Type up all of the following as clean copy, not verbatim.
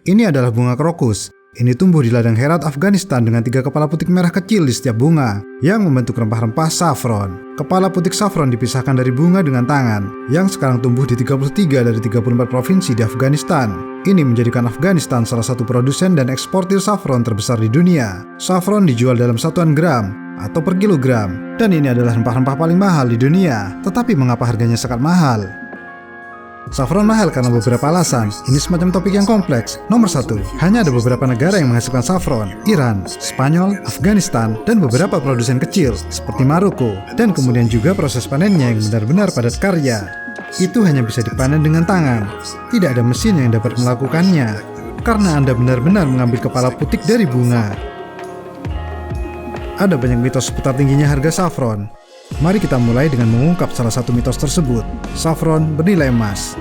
Ini adalah bunga krokus. Ini tumbuh di ladang Herat, Afghanistan dengan 3 kepala putik merah kecil di setiap bunga yang membentuk rempah-rempah saffron. Kepala putik saffron dipisahkan dari bunga dengan tangan yang sekarang tumbuh di 33 dari 34 provinsi di Afghanistan. Ini menjadikan Afghanistan salah satu produsen dan eksportir saffron terbesar di dunia. Saffron dijual dalam satuan gram atau per kilogram, dan ini adalah rempah-rempah paling mahal di dunia. Tetapi mengapa harganya sangat mahal? Saffron mahal karena beberapa alasan. Ini semacam topik yang kompleks. Nomor 1, hanya ada beberapa negara yang menghasilkan saffron: Iran, Spanyol, Afghanistan, dan beberapa produsen kecil seperti Maroko. Dan kemudian juga proses panennya yang benar-benar padat karya. Itu hanya bisa dipanen dengan tangan. Tidak ada mesin yang dapat melakukannya, karena Anda benar-benar mengambil kepala putik dari bunga. Ada banyak mitos seputar tingginya harga saffron. Mari kita mulai dengan mengungkap salah satu mitos tersebut. Saffron bernilai emas.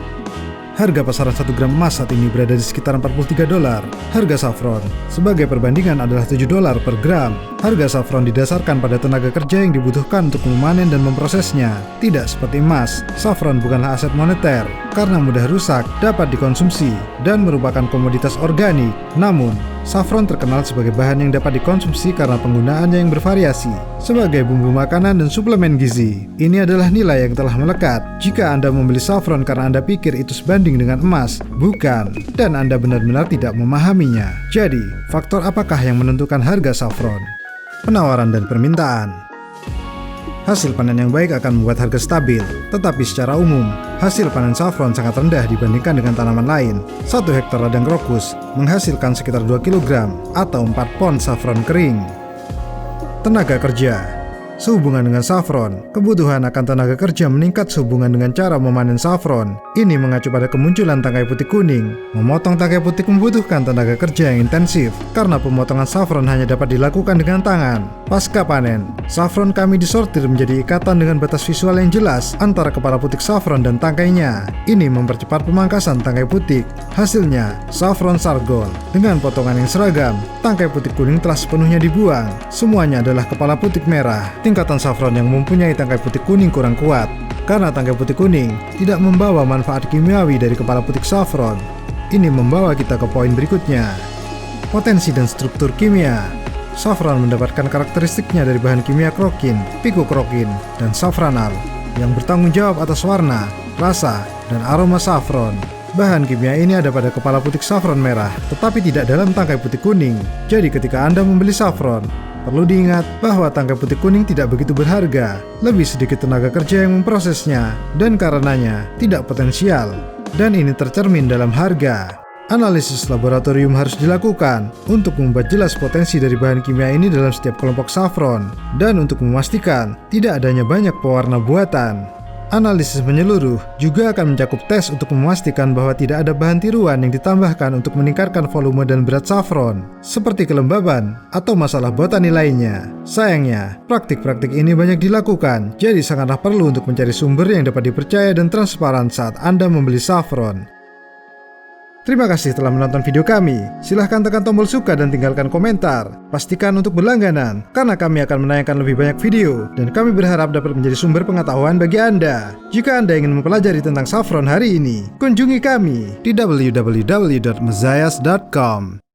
Harga pasaran 1 gram emas saat ini berada di sekitar $43. Harga saffron sebagai perbandingan adalah $7 per gram. Harga saffron didasarkan pada tenaga kerja yang dibutuhkan untuk memanen dan memprosesnya. Tidak seperti emas, saffron bukanlah aset moneter karena mudah rusak, dapat dikonsumsi, dan merupakan komoditas organik. Namun, saffron terkenal sebagai bahan yang dapat dikonsumsi karena penggunaannya yang bervariasi sebagai bumbu makanan dan suplemen gizi. Ini adalah nilai yang telah melekat. Jika Anda membeli saffron karena Anda pikir itu sebanding dengan emas, bukan, dan Anda benar-benar tidak memahaminya. Jadi, faktor apakah yang menentukan harga saffron? Penawaran dan permintaan. Hasil panen yang baik akan membuat harga stabil, tetapi secara umum, hasil panen saffron sangat rendah dibandingkan dengan tanaman lain. 1 hektar ladang krokus menghasilkan sekitar 2 kg atau 4 pon saffron kering. Tenaga kerja. Sehubungan dengan saffron, kebutuhan akan tenaga kerja meningkat sehubungan dengan cara memanen saffron. Ini mengacu pada kemunculan tangkai putih kuning. Memotong tangkai putih membutuhkan tenaga kerja yang intensif, karena pemotongan saffron hanya dapat dilakukan dengan tangan. Pasca panen, saffron kami disortir menjadi ikatan dengan batas visual yang jelas antara kepala putik saffron dan tangkainya. Ini mempercepat pemangkasan tangkai putik. Hasilnya, saffron sargol. Dengan potongan yang seragam, tangkai putik kuning telah sepenuhnya dibuang. Semuanya adalah kepala putik merah. Tingkatan saffron yang mempunyai tangkai putih kuning kurang kuat, karena tangkai putih kuning tidak membawa manfaat kimiawi dari kepala putik saffron. Ini membawa kita ke poin berikutnya. Potensi dan struktur kimia. Saffron mendapatkan karakteristiknya dari bahan kimia krokin, pikokrokin, dan safranal yang bertanggung jawab atas warna, rasa, dan aroma saffron. Bahan kimia ini ada pada kepala putik saffron merah, tetapi tidak dalam tangkai putih kuning. Jadi ketika Anda membeli saffron, perlu diingat bahwa tangkai putih kuning tidak begitu berharga, lebih sedikit tenaga kerja yang memprosesnya, dan karenanya tidak potensial. Dan ini tercermin dalam harga. Analisis laboratorium harus dilakukan untuk membuat jelas potensi dari bahan kimia ini dalam setiap kelompok saffron, dan untuk memastikan tidak adanya banyak pewarna buatan. Analisis menyeluruh juga akan mencakup tes untuk memastikan bahwa tidak ada bahan tiruan yang ditambahkan untuk meningkatkan volume dan berat saffron, seperti kelembaban atau masalah botani lainnya. Sayangnya, praktik-praktik ini banyak dilakukan, jadi sangatlah perlu untuk mencari sumber yang dapat dipercaya dan transparan saat Anda membeli saffron. Terima kasih telah menonton video kami. Silahkan tekan tombol suka dan tinggalkan komentar. Pastikan untuk berlangganan, karena kami akan menayangkan lebih banyak video, dan kami berharap dapat menjadi sumber pengetahuan bagi Anda. Jika Anda ingin mempelajari tentang saffron hari ini, kunjungi kami di www.mezayas.com.